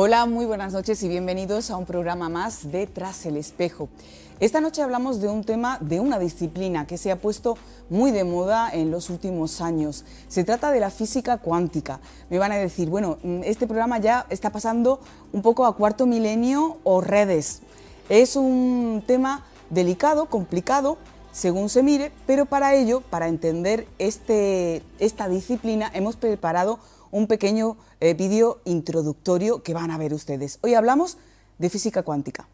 Hola, muy buenas noches y bienvenidos a un programa más de Tras el Espejo. Esta noche hablamos de un tema, de una disciplina que se ha puesto muy de moda en los últimos años. Se trata de la física cuántica. Me van a decir, bueno, este programa ya está pasando un poco a cuarto milenio o redes. Es un tema delicado, complicado, según se mire, pero para ello, para entender esta disciplina, hemos preparado un pequeño vídeo introductorio que van a ver ustedes. Hoy hablamos de física cuántica.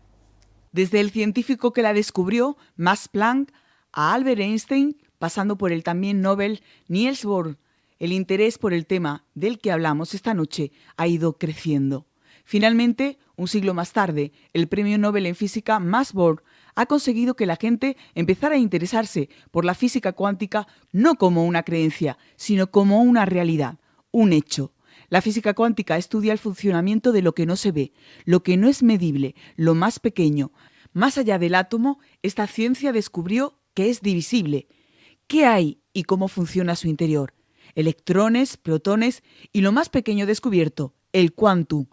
Desde el científico que la descubrió, Max Planck, a Albert Einstein, pasando por el también Nobel Niels Bohr, el interés por el tema del que hablamos esta noche ha ido creciendo. Finalmente, un siglo más tarde, el premio Nobel en física Max Bohr ha conseguido que la gente empezara a interesarse por la física cuántica no como una creencia, sino como una realidad, un hecho. La física cuántica estudia el funcionamiento de lo que no se ve, lo que no es medible, lo más pequeño. Más allá del átomo, esta ciencia descubrió que es divisible. ¿Qué hay y cómo funciona a su interior? Electrones, protones y lo más pequeño descubierto, el quantum.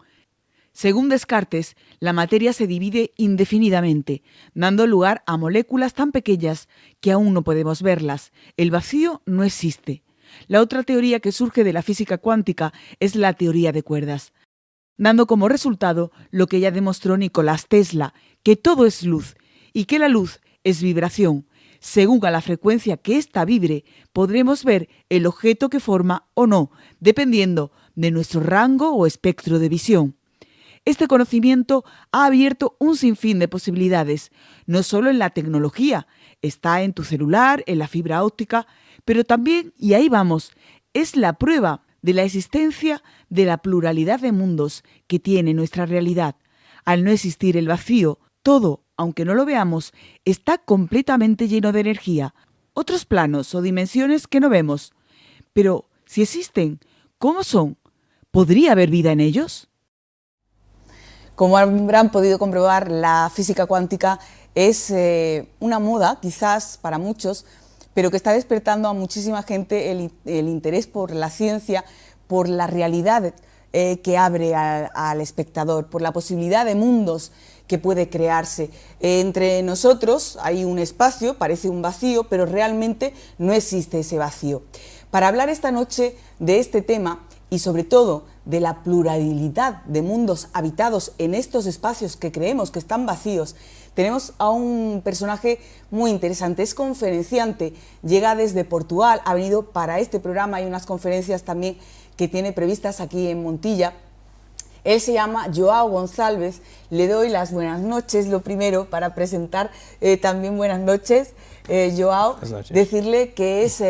Según Descartes, la materia se divide indefinidamente, dando lugar a moléculas tan pequeñas que aún no podemos verlas. El vacío no existe. La otra teoría que surge de la física cuántica es la teoría de cuerdas, dando como resultado lo que ya demostró Nicolás Tesla, que todo es luz y que la luz es vibración. Según a la frecuencia que ésta vibre, podremos ver el objeto que forma o no, dependiendo de nuestro rango o espectro de visión. Este conocimiento ha abierto un sinfín de posibilidades, no solo en la tecnología, está en tu celular, en la fibra óptica, pero también, y ahí vamos, es la prueba de la existencia de la pluralidad de mundos que tiene nuestra realidad. Al no existir el vacío, todo, aunque no lo veamos, está completamente lleno de energía, otros planos o dimensiones que no vemos. Pero, si existen, ¿cómo son? ¿Podría haber vida en ellos? Como habrán podido comprobar, la física cuántica es una moda, quizás para muchos, pero que está despertando a muchísima gente el interés por la ciencia, por la realidad que abre al espectador, por la posibilidad de mundos que puede crearse. Entre nosotros hay un espacio, parece un vacío, pero realmente no existe ese vacío. Para hablar esta noche de este tema y sobre todo de la pluralidad de mundos habitados en estos espacios que creemos que están vacíos, tenemos a un personaje muy interesante, es conferenciante, llega desde Portugal, ha venido para este programa, hay unas conferencias también que tiene previstas aquí en Montilla. Él se llama Joao Gonçalves, le doy las buenas noches, lo primero para presentar, también buenas noches, Joao, decirle que es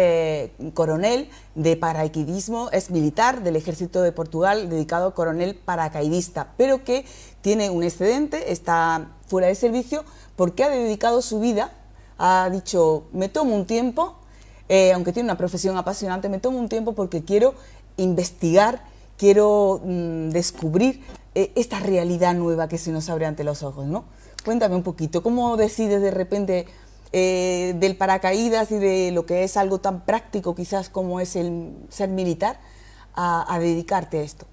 coronel de paracaidismo, es militar del Ejército de Portugal, dedicado a coronel paracaidista, pero que tiene un excedente, está fuera de servicio porque ha dedicado su vida, ha dicho, me tomo un tiempo, aunque tiene una profesión apasionante, me tomo un tiempo porque quiero investigar, quiero descubrir esta realidad nueva que se nos abre ante los ojos, ¿no? Cuéntame un poquito, ¿cómo decides de repente del paracaídas y de lo que es algo tan práctico quizás como es el ser militar a dedicarte a esto?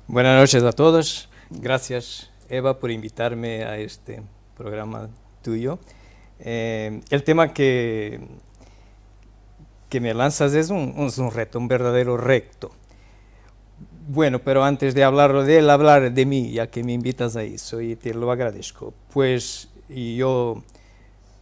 Buenas noches a todos, gracias Eva por invitarme a este programa tuyo. El tema que me lanzas es un reto, un verdadero reto. Bueno, pero antes de hablar de él, hablar de mí, ya que me invitas a eso, y te lo agradezco. Pues yo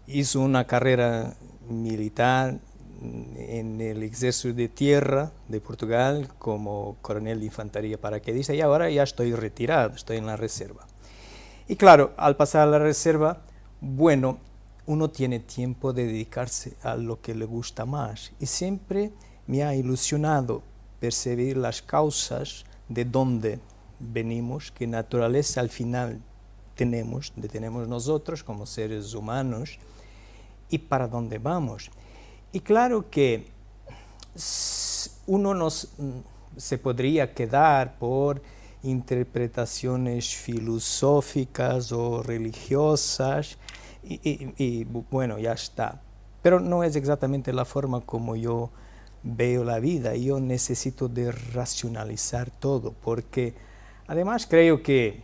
hice una carrera militar en el Ejército de Tierra de Portugal como coronel de infantería paracaidista y ahora ya estoy retirado, estoy en la reserva. Y claro, al pasar a la reserva, bueno, uno tiene tiempo de dedicarse a lo que le gusta más y siempre me ha ilusionado percibir las causas de dónde venimos, qué naturaleza al final tenemos nosotros como seres humanos y para dónde vamos. Y claro que uno se podría quedar por interpretaciones filosóficas o religiosas y bueno, ya está. Pero no es exactamente la forma como yo veo la vida. Yo necesito de racionalizar todo porque Además, creo que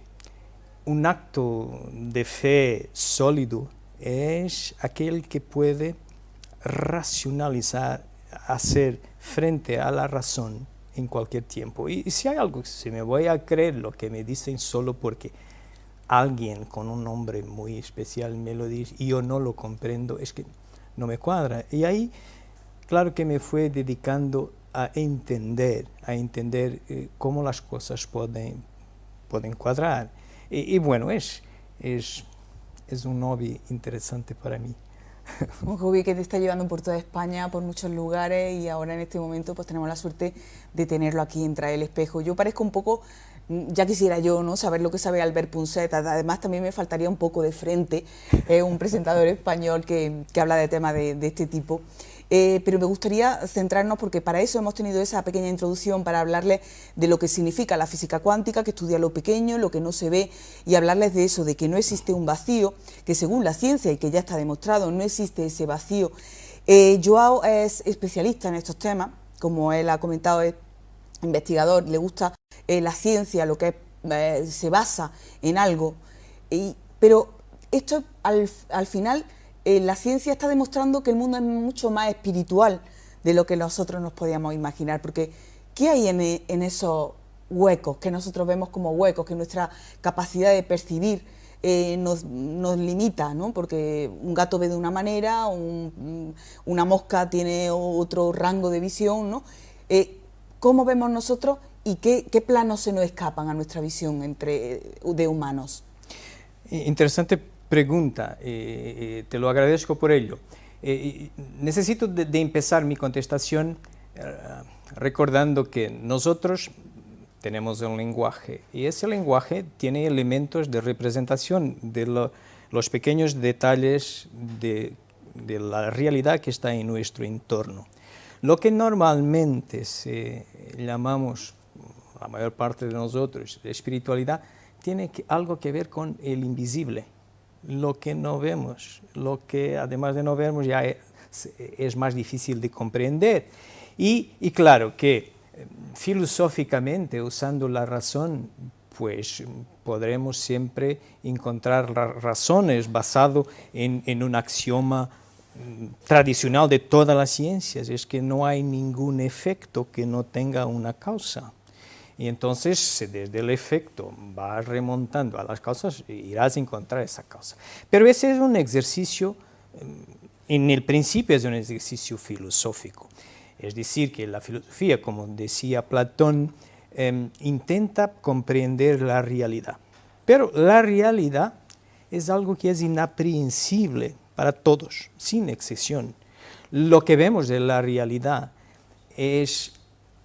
un acto de fe sólido es aquel que puede racionalizar, hacer frente a la razón en cualquier tiempo. Y si hay algo, si me voy a creer lo que me dicen solo porque alguien con un nombre muy especial me lo dice y yo no lo comprendo, es que no me cuadra. Y ahí, claro que me fue dedicando a entender cómo las cosas pueden cuadrar. Y bueno, es un hobby interesante para mí. Un hobby que te está llevando por toda España, por muchos lugares, y ahora en este momento pues tenemos la suerte de tenerlo aquí en Trae el Espejo. Yo parezco un poco, ya quisiera yo, ¿no?, saber lo que sabe Albert Punset. Además también me faltaría un poco de frente, un presentador español que habla de temas de este tipo. Pero me gustaría centrarnos, porque para eso hemos tenido esa pequeña introducción, para hablarles de lo que significa la física cuántica, que estudia lo pequeño, lo que no se ve, y hablarles de eso, de que no existe un vacío, que según la ciencia, y que ya está demostrado, no existe ese vacío. Joao es especialista en estos temas, como él ha comentado, es investigador, le gusta la ciencia, lo que se basa en algo, pero esto al final... la ciencia está demostrando que el mundo es mucho más espiritual de lo que nosotros nos podíamos imaginar, porque ¿qué hay en esos huecos que nosotros vemos como huecos, que nuestra capacidad de percibir nos limita, ¿no? Porque un gato ve de una manera, una mosca tiene otro rango de visión, ¿no? ¿Cómo vemos nosotros y qué planos se nos escapan a nuestra visión de humanos? Interesante pregunta, te lo agradezco por ello. Necesito de empezar mi contestación recordando que nosotros tenemos un lenguaje y ese lenguaje tiene elementos de representación de los pequeños detalles de la realidad que está en nuestro entorno. Lo que normalmente llamamos, la mayor parte de nosotros, espiritualidad, tiene algo que ver con el invisible. Lo que no vemos, lo que además de no vemos ya es más difícil de comprender. Y claro que filosóficamente, usando la razón, pues podremos siempre encontrar razones basado en un axioma tradicional de todas las ciencias, es que no hay ningún efecto que no tenga una causa. Y entonces, desde el efecto vas remontando a las causas, irás a encontrar esa causa. Pero ese es un ejercicio, en el principio es un ejercicio filosófico. Es decir, que la filosofía, como decía Platón, intenta comprender la realidad. Pero la realidad es algo que es inaprehensible para todos, sin excepción. Lo que vemos de la realidad es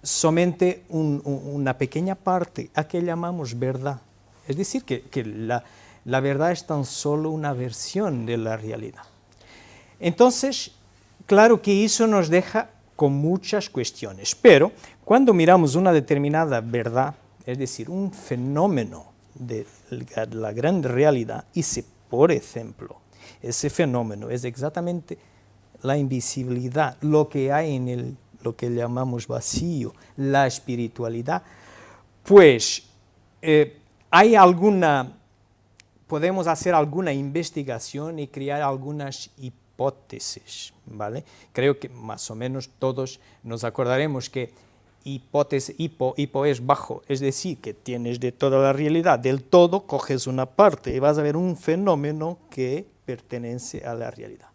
solamente una pequeña parte a que llamamos verdad. Es decir, que la verdad es tan solo una versión de la realidad. Entonces, claro que eso nos deja con muchas cuestiones, pero cuando miramos una determinada verdad, es decir, un fenómeno de la gran realidad, y si, por ejemplo, ese fenómeno es exactamente la invisibilidad, lo que hay en lo que llamamos vacío, la espiritualidad, pues podemos hacer alguna investigación y crear algunas hipótesis, ¿vale? Creo que más o menos todos nos acordaremos que hipótesis, hipo es bajo, es decir, que tienes de toda la realidad, del todo coges una parte y vas a ver un fenómeno que pertenece a la realidad.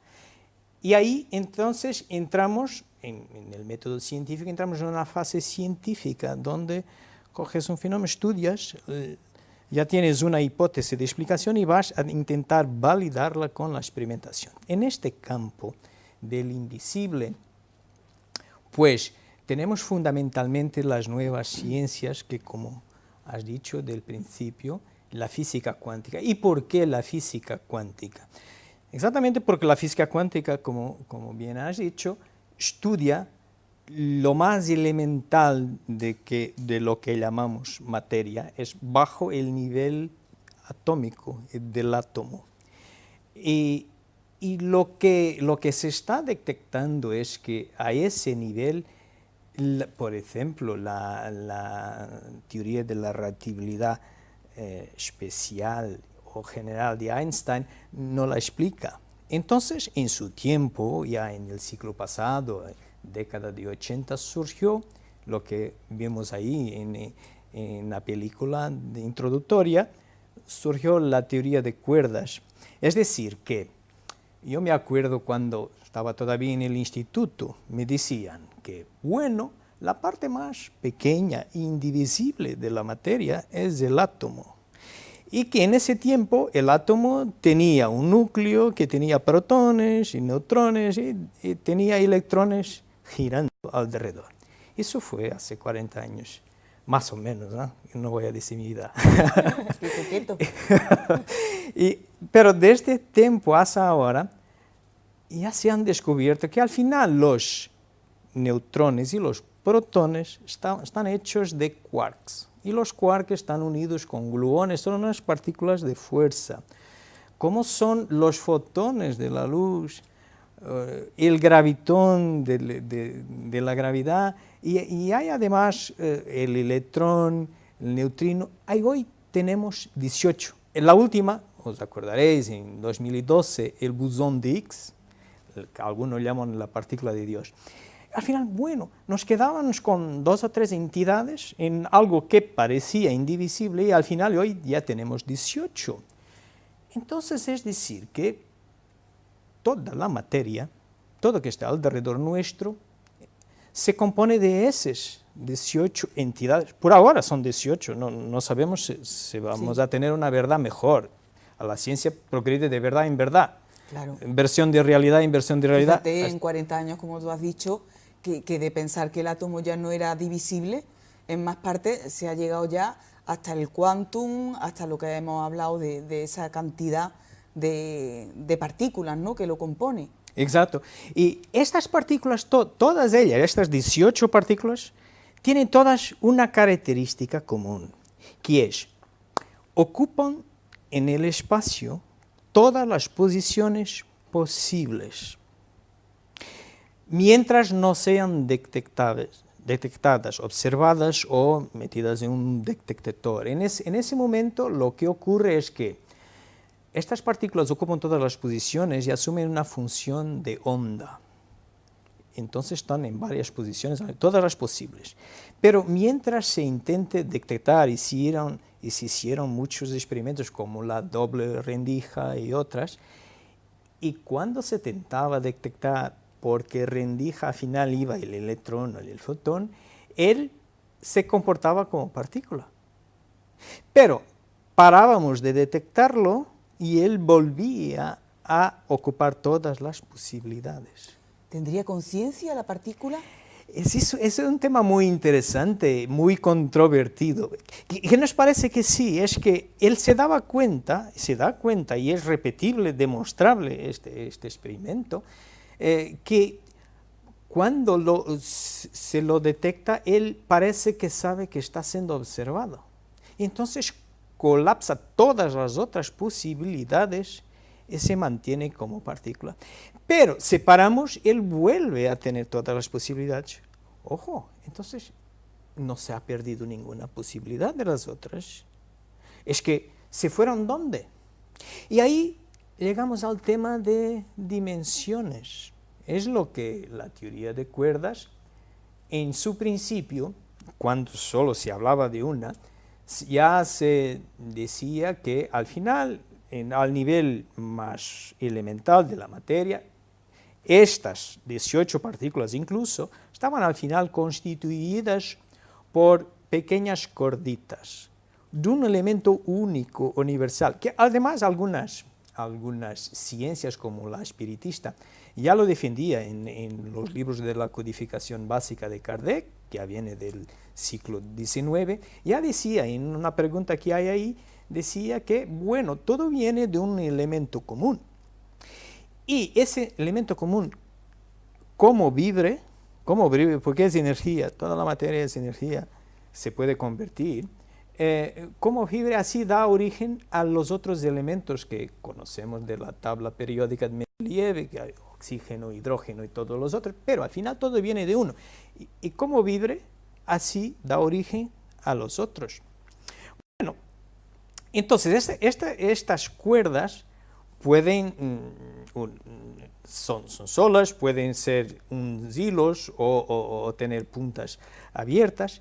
Y ahí entonces entramos, en el método científico, entramos en una fase científica donde coges un fenómeno, estudias, ya tienes una hipótesis de explicación y vas a intentar validarla con la experimentación. En este campo del invisible, pues tenemos fundamentalmente las nuevas ciencias que, como has dicho del principio, la física cuántica. ¿Y por qué la física cuántica? Exactamente porque la física cuántica, como bien has dicho, estudia lo más elemental de lo que llamamos materia, es bajo el nivel atómico del átomo. Y lo que se está detectando es que a ese nivel Por ejemplo, la teoría de la relatividad especial o general de Einstein no la explica. Entonces, en su tiempo, ya en el siglo pasado, década de 80, surgió lo que vemos ahí en la película introductoria, surgió la teoría de cuerdas. Es decir, que yo me acuerdo cuando estaba todavía en el instituto, me decían que, bueno, la parte más pequeña e indivisible de la materia es el átomo. Y que en ese tiempo el átomo tenía un núcleo que tenía protones y neutrones y tenía electrones girando alrededor. Eso fue hace 40 años, más o menos, ¿no? No voy a decir mi edad. Qué coqueto. Pero desde tiempo hasta ahora ya se han descubierto que al final los neutrones y los protones están hechos de quarks. Y los quarks están unidos con gluones, son unas partículas de fuerza. ¿Cómo son los fotones de la luz? El gravitón de la gravedad, y hay además el electrón, el neutrino. Hoy tenemos 18. En la última, os acordaréis, en 2012, el bosón de Higgs, que algunos llaman la partícula de Dios. Al final, bueno, nos quedábamos con 2 o 3 entidades en algo que parecía indivisible y al final hoy ya tenemos 18. Entonces es decir que toda la materia, todo lo que está alrededor nuestro, se compone de esas 18 entidades. Por ahora son 18, no sabemos si vamos a tener una verdad mejor. A la ciencia progrede de verdad en verdad. Claro. Inversión de realidad, inversión de realidad. Fíjate, en 40 años, como tú has dicho, que de pensar que el átomo ya no era divisible, en más partes se ha llegado ya hasta el quantum, hasta lo que hemos hablado de esa cantidad de partículas, ¿no?, que lo compone. Exacto. Y estas partículas, todas ellas, estas 18 partículas, tienen todas una característica común, que es, ocupan en el espacio todas las posiciones posibles, mientras no sean detectadas, observadas o metidas en un detector. En ese momento lo que ocurre es que estas partículas ocupan todas las posiciones y asumen una función de onda. Entonces están en varias posiciones, todas las posibles. Pero mientras se intente detectar y se hicieron muchos experimentos como la doble rendija y otras, y cuando se tentaba detectar porque rendija al final iba el electrón o el fotón, él se comportaba como partícula. Pero parábamos de detectarlo y él volvía a ocupar todas las posibilidades. ¿Tendría conciencia la partícula? Es un tema muy interesante, muy controvertido. ¿Qué nos parece que sí? Es que él se da cuenta, y es repetible, demostrable este experimento, que cuando se lo detecta, él parece que sabe que está siendo observado. Entonces colapsa todas las otras posibilidades y se mantiene como partícula. Pero separamos, él vuelve a tener todas las posibilidades. Ojo, entonces no se ha perdido ninguna posibilidad de las otras. Es que se fueron ¿dónde? Y ahí llegamos al tema de dimensiones. Es lo que la teoría de cuerdas, en su principio, cuando solo se hablaba de una, ya se decía que al final, al nivel más elemental de la materia, estas 18 partículas incluso estaban al final constituidas por pequeñas corditas de un elemento único, universal, que además algunas ciencias como la espiritista ya lo defendía en los libros de la codificación básica de Kardec, que ya viene del siglo XIX, ya decía, en una pregunta que hay ahí, decía que, bueno, todo viene de un elemento común. Y ese elemento común, ¿cómo vibre? Porque es energía, toda la materia es energía, se puede convertir. Cómo vibre, así da origen a los otros elementos que conocemos de la tabla periódica de Mendeleev, oxígeno, hidrógeno y todos los otros, pero al final todo viene de uno. Y como vibre, así da origen a los otros. Bueno, entonces estas cuerdas pueden, son solas, pueden ser unos hilos o tener puntas abiertas,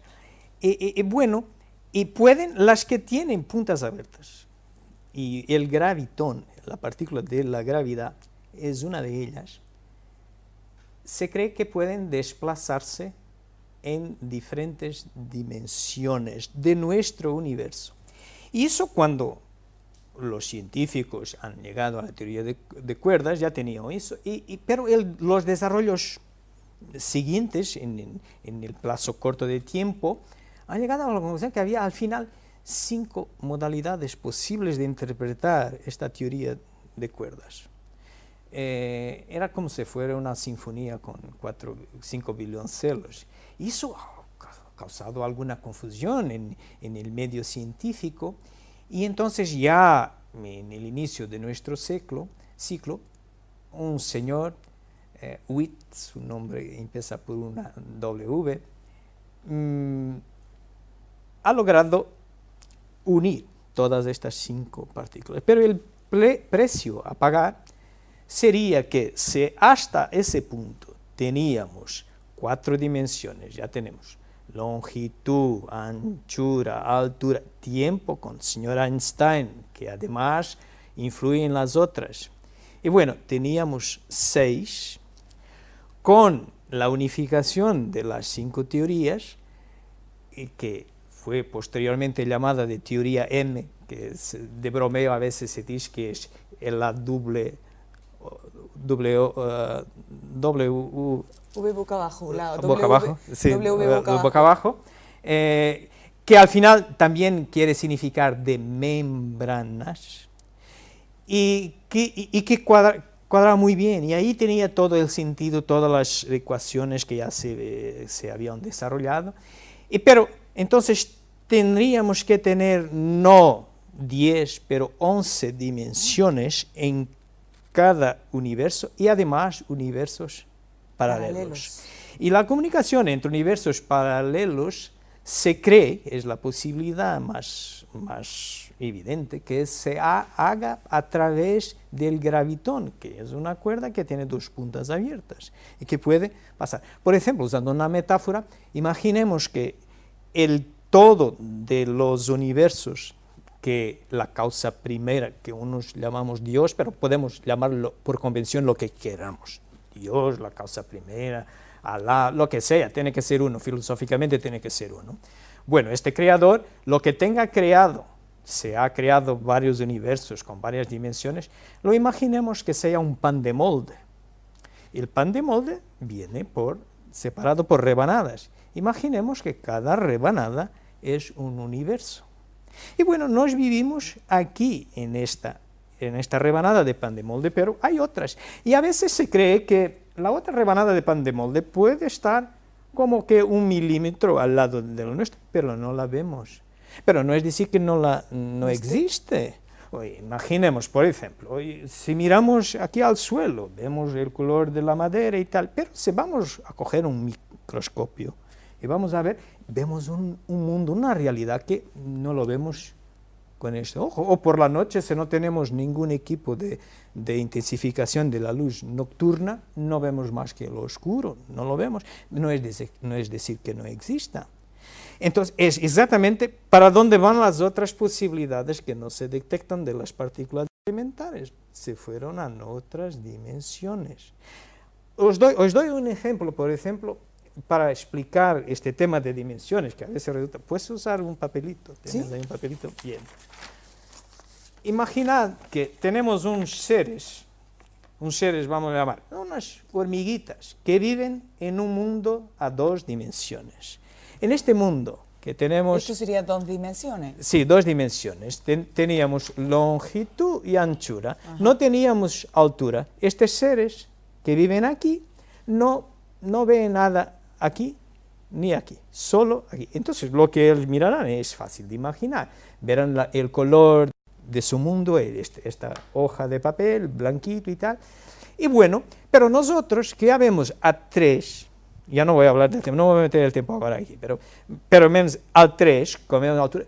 bueno, y pueden las que tienen puntas abiertas. Y el gravitón, la partícula de la gravedad, es una de ellas. Se cree que pueden desplazarse en diferentes dimensiones de nuestro universo. Y eso cuando los científicos han llegado a la teoría de cuerdas, ya tenían eso, pero los desarrollos siguientes, en el plazo corto de tiempo, han llegado a la conclusión que había al final 5 modalidades posibles de interpretar esta teoría de cuerdas. Era como si fuera una sinfonía con 5 violoncelos. Y eso ha causado alguna confusión en el medio científico, y entonces ya en el inicio de nuestro ciclo, un señor, Witt, su nombre empieza por una W, ha logrado unir todas estas 5 partículas. Pero el precio a pagar sería que si hasta ese punto teníamos 4 dimensiones, ya tenemos longitud, anchura, altura, tiempo con el señor Einstein, que además influye en las otras. Y bueno, teníamos 6, con la unificación de las 5 teorías, que fue posteriormente llamada de teoría M, que de bromeo a veces se dice que es la W boca abajo, boca abajo, que al final también quiere significar de membranas, y que cuadra muy bien, y ahí tenía todo el sentido, todas las ecuaciones que ya se habían desarrollado, pero entonces tendríamos que tener no 10, pero 11 dimensiones en cada universo, y además universos paralelos. Y la comunicación entre universos paralelos se cree, es la posibilidad más evidente, que se haga a través del gravitón, que es una cuerda que tiene 2 puntas abiertas y que puede pasar. Por ejemplo, usando una metáfora, imaginemos que el todo de los universos, que la causa primera, que unos llamamos Dios, pero podemos llamarlo por convención lo que queramos. Dios, la causa primera, Alá, lo que sea, tiene que ser uno, filosóficamente tiene que ser uno. Bueno, este creador, lo que tenga creado, se ha creado varios universos con varias dimensiones, lo imaginemos que sea un pan de molde. El pan de molde viene separado por rebanadas. Imaginemos que cada rebanada es un universo. Y bueno, nos vivimos aquí en esta rebanada de pan de molde, pero hay otras. Y a veces se cree que la otra rebanada de pan de molde puede estar como que 1 milímetro al lado de lo nuestro, pero no la vemos. Pero no es decir que no existe. Imaginemos, por ejemplo, si miramos aquí al suelo, vemos el color de la madera y tal, pero si vamos a coger un microscopio y vamos a ver, vemos un mundo, una realidad que no lo vemos con este ojo. O por la noche, si no tenemos ningún equipo de intensificación de la luz nocturna, no vemos más que lo oscuro, no lo vemos. No es decir que no exista. Entonces, es exactamente para dónde van las otras posibilidades que no se detectan de las partículas elementales. Se fueron a otras dimensiones. Os doy un ejemplo, por ejemplo, para explicar este tema de dimensiones, que a veces resulta. ¿Puedes usar un papelito? ¿Tienes ahí un papelito? Bien. Imaginad que tenemos unos seres, vamos a llamar, unas hormiguitas, que viven en un mundo a 2 dimensiones. En este mundo que tenemos... ¿Esto sería 2 dimensiones? Sí, 2 dimensiones. Teníamos longitud y anchura. Ajá. No teníamos altura. Estos seres que viven aquí no ven nada aquí ni aquí, solo aquí. Entonces lo que ellos mirarán es fácil de imaginar. Verán el color de su mundo, esta hoja de papel, blanquito y tal. Y bueno, pero nosotros que ya vemos a tres, ya no voy a hablar del tema, no voy a meter el tiempo ahora aquí, pero menos al tres, con menos altura,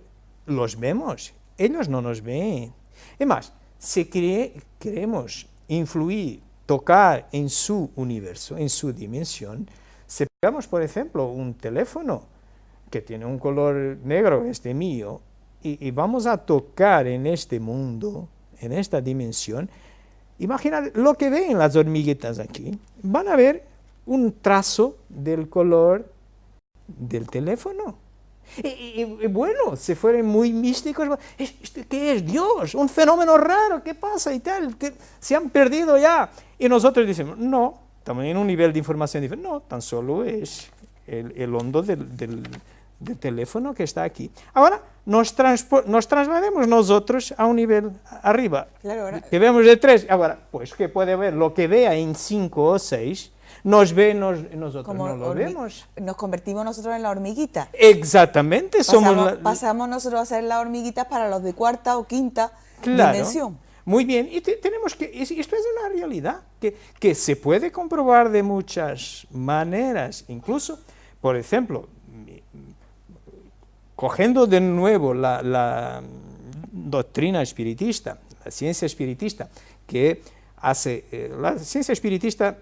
los vemos, ellos no nos ven. Es más, si queremos influir, tocar en su universo, en su dimensión, si pegamos, por ejemplo, un teléfono que tiene un color negro, este mío, y vamos a tocar en este mundo, en esta dimensión, imaginad lo que ven las hormiguitas aquí. Van a ver un trazo del color del teléfono. Y bueno, se fueron muy místicos. ¿Qué es Dios? Un fenómeno raro, ¿qué pasa? Y tal, se han perdido ya. Y nosotros decimos, no, estamos en un nivel de información diferente. No, tan solo es el hondo del teléfono que está aquí. Ahora nos traslademos nosotros a un nivel arriba, claro, ahora, que vemos de 3. Ahora, pues que puede ver lo que vea en 5 o 6, nos ve, nosotros no lo vemos. Nos convertimos nosotros en la hormiguita. Exactamente. Pasamos nosotros a ser las hormiguitas para los de cuarta o quinta dimensión. Muy bien, y tenemos que, esto es una realidad que se puede comprobar de muchas maneras, incluso, por ejemplo, cogiendo de nuevo la doctrina espiritista, la ciencia espiritista, que hace, la ciencia espiritista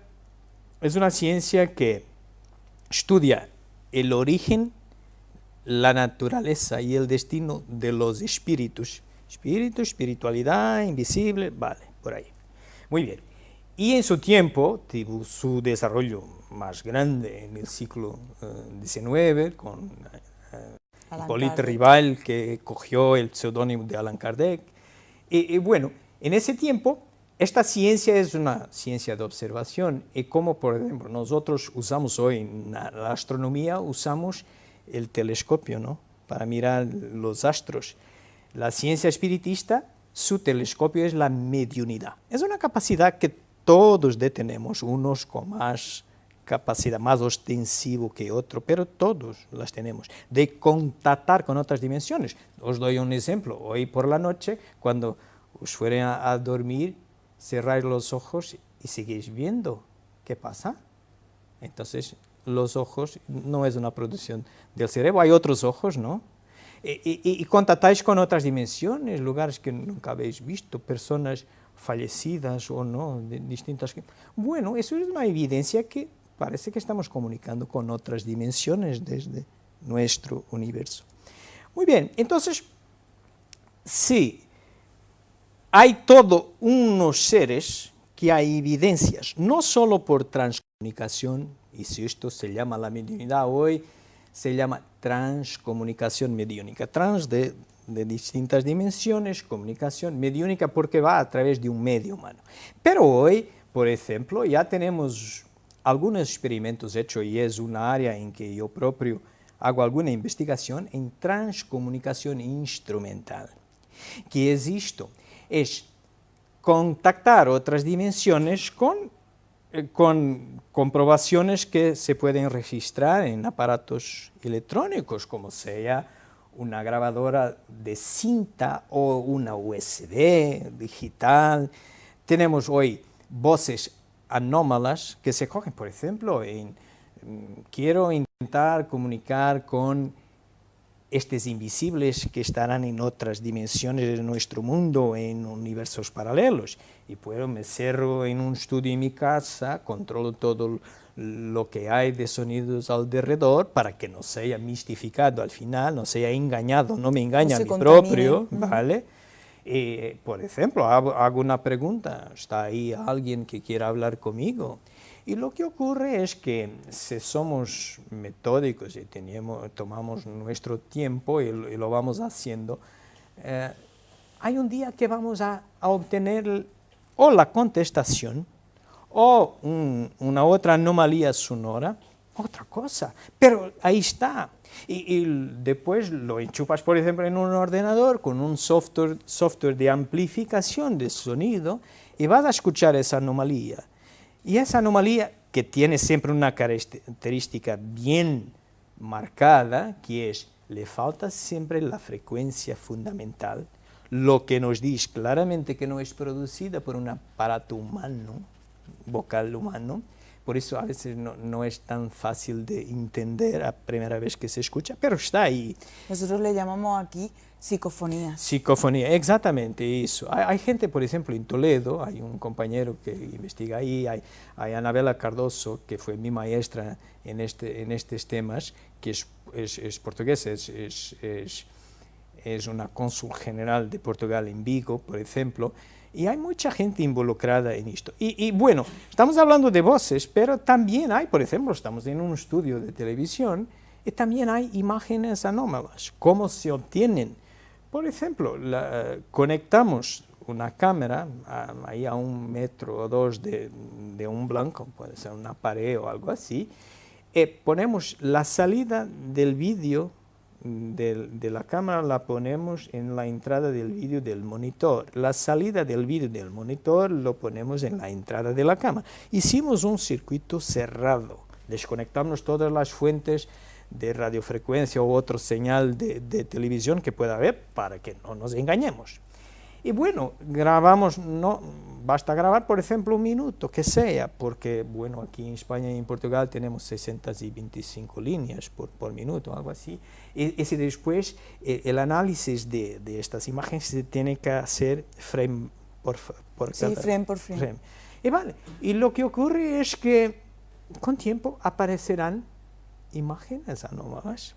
es una ciencia que estudia el origen, la naturaleza y el destino de los espíritus. Espíritu, espiritualidad, invisible, vale, por ahí. Muy bien. Y en su tiempo, tuvo su desarrollo más grande en el siglo XIX, con Hippolyte Rival, que cogió el seudónimo de Allan Kardec. Y bueno, en ese tiempo, esta ciencia es una ciencia de observación, y como por ejemplo nosotros usamos hoy en la astronomía, usamos el telescopio, ¿no?, para mirar los astros. La ciencia espiritista, su telescopio es la mediunidad. Es una capacidad que todos tenemos, unos con más capacidad, más ostensivo que otro, pero todos las tenemos, de contactar con otras dimensiones. Os doy un ejemplo. Hoy por la noche, cuando os fueren a dormir, cerráis los ojos y seguís viendo qué pasa. Entonces, los ojos no es una producción del cerebro, hay otros ojos, ¿no? Y contactáis con otras dimensiones, lugares que nunca habéis visto, personas fallecidas o no, de distintas... Bueno, eso es una evidencia que parece que estamos comunicando con otras dimensiones desde nuestro universo. Muy bien, entonces, sí, hay todos unos seres que hay evidencias, no solo por transcomunicación, y si esto se llama la mediunidad hoy, se llama transcomunicación mediúnica, trans de distintas dimensiones, comunicación mediúnica porque va a través de un medio humano. Pero hoy, por ejemplo, ya tenemos algunos experimentos hechos y es una área en que yo propio hago alguna investigación en transcomunicación instrumental. ¿Qué es esto? Es contactar otras dimensiones con comprobaciones que se pueden registrar en aparatos electrónicos, como sea una grabadora de cinta o una USB digital. Tenemos hoy voces anómalas que se cogen, por ejemplo, quiero intentar comunicar con estos invisibles que estarán en otras dimensiones de nuestro mundo, en universos paralelos. Y puedo, me cierro en un estudio en mi casa, controlo todo lo que hay de sonidos alrededor para que no sea mistificado al final, no sea engañado, no me engaña a mí propio, ¿vale? Por ejemplo, hago una pregunta, ¿está ahí alguien que quiera hablar conmigo? Y lo que ocurre es que si somos metódicos y tomamos nuestro tiempo y lo vamos haciendo, hay un día que vamos a obtener o la contestación o una otra anomalía sonora, otra cosa, pero ahí está. Y después lo enchufas, por ejemplo, en un ordenador con un software de amplificación de sonido y vas a escuchar esa anomalía. Y esa anomalía, que tiene siempre una característica bien marcada, que es, le falta siempre la frecuencia fundamental, lo que nos dice claramente que no es producida por un aparato humano, vocal humano. Por eso a veces no es tan fácil de entender a primera vez que se escucha, pero está ahí. Nosotros le llamamos aquí psicofonía. Psicofonía, exactamente eso. Hay gente, por ejemplo, en Toledo, hay un compañero que investiga ahí, hay Anabela Cardoso, que fue mi maestra en estos temas, que es portuguesa, es una cónsul general de Portugal en Vigo, por ejemplo, y hay mucha gente involucrada en esto. Y bueno, estamos hablando de voces, pero también hay, por ejemplo, estamos en un estudio de televisión y también hay imágenes anómalas. ¿Cómo se obtienen? Por ejemplo, conectamos una cámara ahí a 1 metro o 2 de un blanco, puede ser una pared o algo así, y ponemos la salida del vídeo de la cámara, la ponemos en la entrada del vídeo del monitor. La salida del vídeo del monitor lo ponemos en la entrada de la cámara. Hicimos un circuito cerrado, desconectamos todas las fuentes de radiofrecuencia u otro señal de televisión que pueda haber para que no nos engañemos. Y bueno, grabamos, no basta grabar, por ejemplo, 1 minuto, que sea, porque bueno, aquí en España y en Portugal tenemos 625 líneas por minuto, algo así. Y si después el análisis de estas imágenes se tiene que hacer frame por frame por frame. Y vale, y lo que ocurre es que con tiempo aparecerán imágenes anómalas.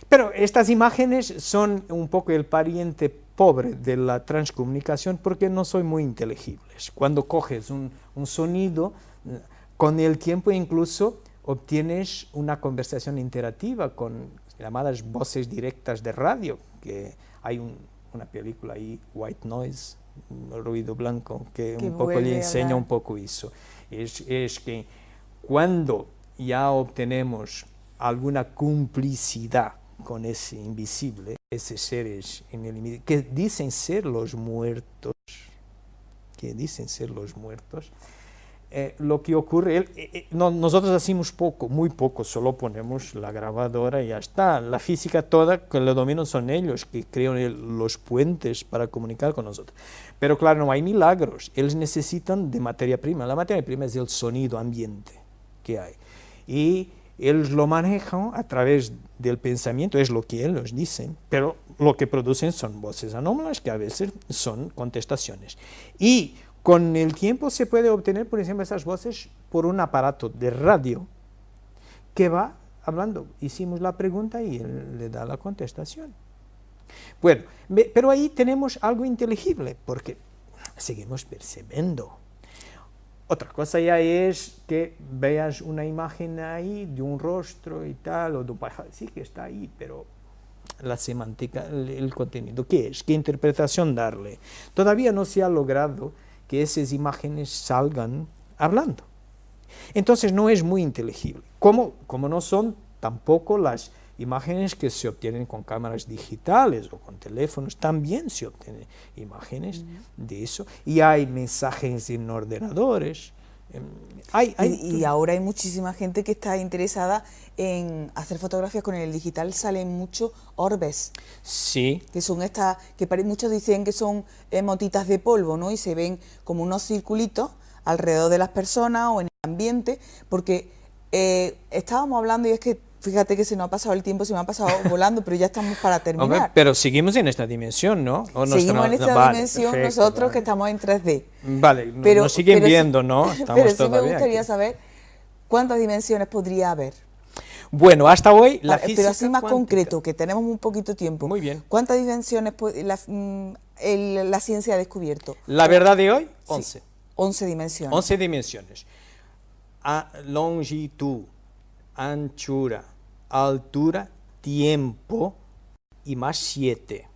Pero estas imágenes son un poco el pariente pobre de la transcomunicación porque no son muy inteligibles. Cuando coges un sonido, con el tiempo incluso obtienes una conversación interactiva con llamadas voces directas de radio, que hay una película ahí, White Noise, ruido blanco, que un poco le enseña un poco eso. Es que cuando ya obtenemos alguna complicidad con ese invisible, esos seres que dicen ser los muertos, lo que ocurre, nosotros hacemos poco, muy poco, solo ponemos la grabadora y ya está. La física toda que lo dominan son ellos, que crean los puentes para comunicar con nosotros. Pero claro, no hay milagros, ellos necesitan de materia prima. La materia prima es el sonido ambiente que hay. Y ellos lo manejan a través del pensamiento, es lo que ellos dicen, pero lo que producen son voces anómalas que a veces son contestaciones. Y con el tiempo se puede obtener, por ejemplo, esas voces por un aparato de radio que va hablando. Hicimos la pregunta y él le da la contestación. Bueno, pero ahí tenemos algo inteligible, porque seguimos percibiendo. Otra cosa ya es que veas una imagen ahí de un rostro y tal, o de un paisaje, sí que está ahí, pero la semántica, el contenido, ¿qué es? ¿Qué interpretación darle? Todavía no se ha logrado que esas imágenes salgan hablando. Entonces no es muy inteligible, como no son tampoco las imágenes que se obtienen con cámaras digitales o con teléfonos, también se obtienen imágenes de eso, y hay mensajes en ordenadores. Y ahora hay muchísima gente que está interesada en hacer fotografías con el digital, salen mucho orbes. Sí. Que son estas, muchos dicen que son motitas de polvo, ¿no? Y se ven como unos circulitos alrededor de las personas o en el ambiente, porque estábamos hablando y es que fíjate que se nos ha pasado el tiempo, se me ha pasado volando, pero ya estamos para terminar. Hombre, pero seguimos en esta dimensión, ¿no? Seguimos en esta dimensión, perfecto, nosotros vale, que estamos en 3D. Vale, pero, nos siguen viendo, sí, ¿no? Estamos pero sí todavía me gustaría aquí. saber cuántas dimensiones podría haber. Bueno, hasta hoy la física pero así más cuántica. Concreto, que tenemos muy poquito tiempo. Muy bien. ¿Cuántas dimensiones la ciencia ha descubierto? La verdad de hoy, 11. Sí, 11 dimensiones. 11 dimensiones. Longitud, anchura, altura, tiempo y más 7,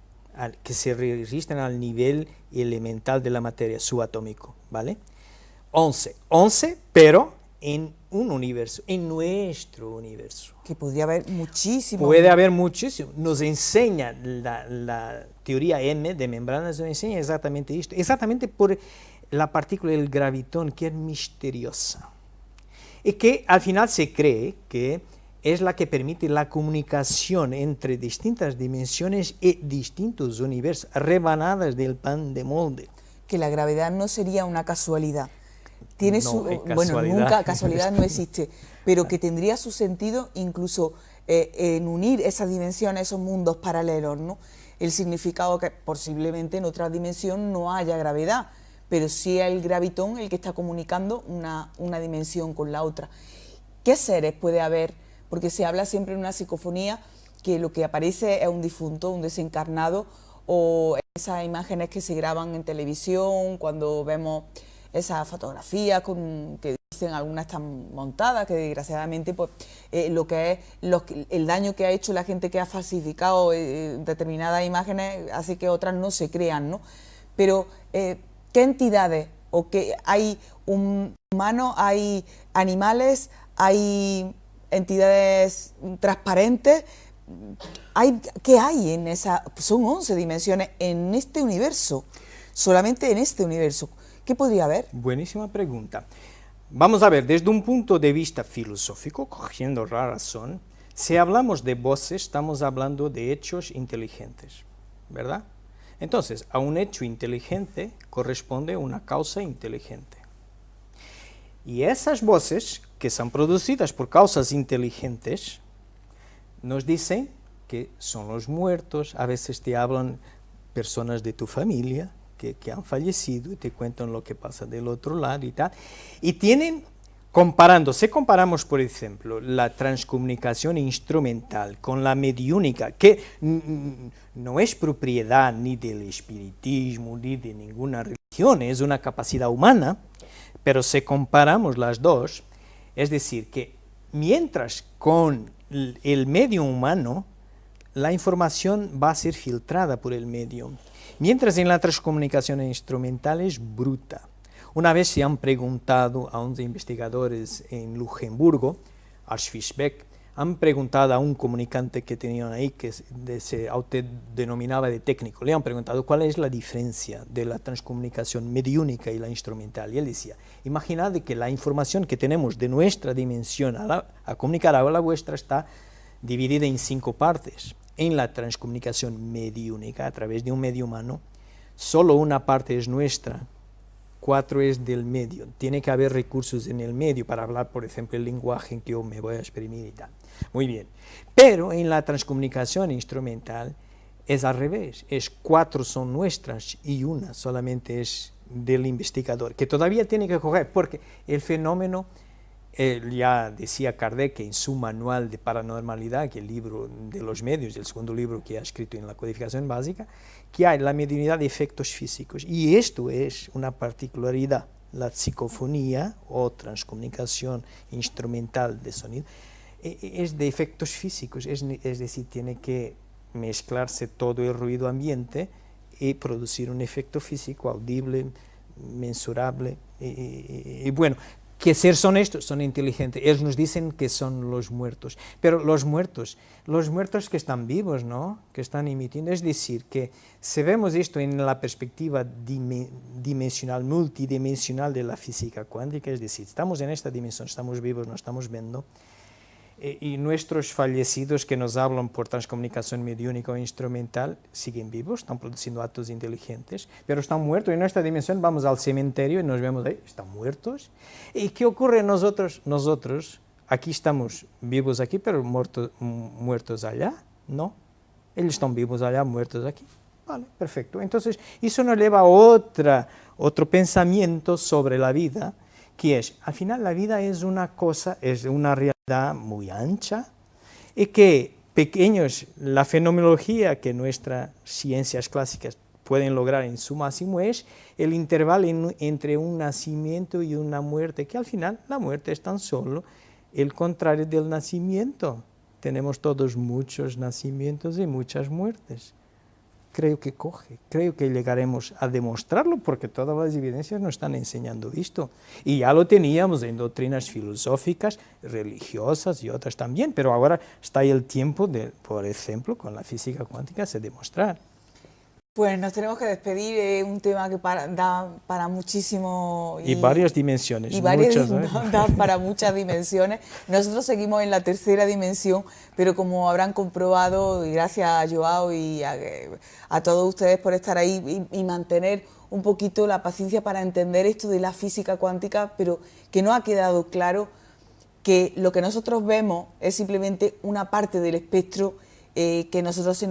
que se registran al nivel elemental de la materia subatómico, ¿vale? 11, pero en un universo, en nuestro universo. Que podría haber muchísimo. Puede haber muchísimo. Nos enseña la teoría M de membranas, nos enseña exactamente esto, exactamente por la partícula del gravitón, que es misteriosa. Y que al final se cree que es la que permite la comunicación entre distintas dimensiones y distintos universos, rebanadas del pan de molde. Que la gravedad no sería una casualidad. Tiene No, su, casualidad. bueno, nunca casualidad no existe, pero que tendría su sentido incluso en unir esas dimensiones, esos mundos paralelos, ¿no? El significado que posiblemente en otra dimensión no haya gravedad, pero sí el gravitón el que está comunicando una dimensión con la otra. ¿Qué seres puede haber? Porque se habla siempre en una psicofonía que lo que aparece es un difunto, un desencarnado, o esas imágenes que se graban en televisión, cuando vemos esas fotografías que dicen algunas están montadas, que desgraciadamente pues, lo que es el daño que ha hecho la gente que ha falsificado determinadas imágenes hace que otras no se crean, ¿no? Pero, ¿qué entidades o qué hay humanos, hay animales, hay entidades transparentes? ¿Qué hay en esa? Son 11 dimensiones en este universo, solamente en este universo. ¿Qué podría haber? Buenísima pregunta. Vamos a ver, desde un punto de vista filosófico, cogiendo la razón, si hablamos de voces, estamos hablando de hechos inteligentes, ¿verdad? Entonces, a un hecho inteligente corresponde una causa inteligente. Y esas voces, que son producidas por causas inteligentes, nos dicen que son los muertos. A veces te hablan personas de tu familia que han fallecido y te cuentan lo que pasa del otro lado y tal. Y tienen, si comparamos, por ejemplo, la transcomunicación instrumental con la mediúnica, que no es propiedad ni del espiritismo ni de ninguna religión, es una capacidad humana, pero si comparamos las dos, es decir, que mientras con el medio humano, la información va a ser filtrada por el medio, mientras en la transcomunicación instrumental es bruta. Una vez se han preguntado a unos investigadores en Luxemburgo, Arschfischbeck, han preguntado a un comunicante que tenían ahí, que se autodenominaba de técnico, le han preguntado cuál es la diferencia de la transcomunicación mediúnica y la instrumental. Y él decía, imaginad que la información que tenemos de nuestra dimensión a comunicar a la vuestra está dividida en 5 partes. En la transcomunicación mediúnica, a través de un medio humano, solo una parte es nuestra, 4 es del medio. Tiene que haber recursos en el medio para hablar, por ejemplo, el lenguaje en que yo me voy a exprimir y tal. Muy bien. Pero en la transcomunicación instrumental es al revés. 4 son nuestras y 1 solamente es del investigador, que todavía tiene que coger, porque el fenómeno, ya decía Kardec en su manual de paranormalidad, que es el libro de los medios, el segundo libro que ha escrito en la codificación básica, que hay la mediunidad de efectos físicos, y esto es una particularidad. La psicofonía o transcomunicación instrumental de sonido es de efectos físicos, es decir, tiene que mezclarse todo el ruido ambiente y producir un efecto físico audible, mensurable, y bueno, ¿qué ser son estos? Son inteligentes. Ellos nos dicen que son los muertos, pero los muertos que están vivos, ¿no? Que están emitiendo, es decir, que si vemos esto en la perspectiva dimensional, multidimensional de la física cuántica, es decir, estamos en esta dimensión, estamos vivos, no estamos viendo, y nuestros fallecidos que nos hablan por transcomunicación mediúnica o instrumental siguen vivos, están produciendo actos inteligentes, pero están muertos. En nuestra dimensión vamos al cementerio y nos vemos ahí, están muertos. ¿Y qué ocurre nosotros? Nosotros aquí estamos vivos aquí, pero muertos allá, ¿no? Ellos están vivos allá, muertos aquí. Vale, perfecto. Entonces, eso nos lleva a otro pensamiento sobre la vida, que es, al final la vida es una cosa, es una realidad muy ancha, y que la fenomenología que nuestras ciencias clásicas pueden lograr en su máximo es el intervalo entre un nacimiento y una muerte, que al final la muerte es tan solo el contrario del nacimiento. Tenemos todos muchos nacimientos y muchas muertes. Creo que llegaremos a demostrarlo, porque todas las evidencias nos están enseñando esto. Y ya lo teníamos en doctrinas filosóficas, religiosas y otras también, pero ahora está el tiempo de, por ejemplo, con la física cuántica, de demostrar. Pues nos tenemos que despedir, es un tema que da para muchísimo... Y varias dimensiones. Y varias, muchas, da para muchas dimensiones. Nosotros seguimos en la tercera dimensión, pero como habrán comprobado, y gracias a Joao y a todos ustedes por estar ahí y mantener un poquito la paciencia para entender esto de la física cuántica, pero que no ha quedado claro que lo que nosotros vemos es simplemente una parte del espectro que nosotros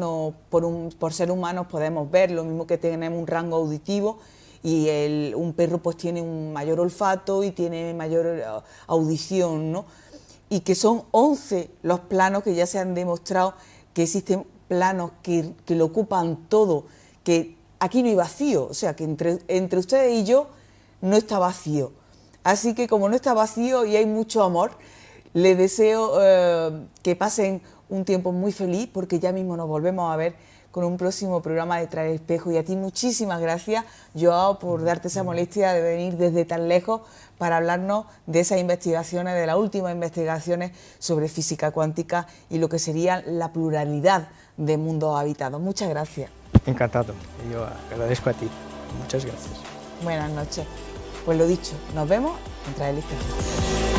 por ser humanos podemos ver, lo mismo que tenemos un rango auditivo y un perro pues tiene un mayor olfato y tiene mayor audición, ¿no? Y que son 11 los planos que ya se han demostrado que existen planos que lo ocupan todo, que aquí no hay vacío, o sea que entre ustedes y yo no está vacío. Así que como no está vacío y hay mucho amor, les deseo que pasen un tiempo muy feliz, porque ya mismo nos volvemos a ver con un próximo programa de Tras el Espejo. Y a ti muchísimas gracias, Joao, por darte esa molestia de venir desde tan lejos para hablarnos de esas investigaciones, de las últimas investigaciones sobre física cuántica y lo que sería la pluralidad de mundos habitados. Muchas gracias. Encantado. Yo agradezco a ti. Muchas gracias. Buenas noches. Pues lo dicho, nos vemos en Tras el Espejo.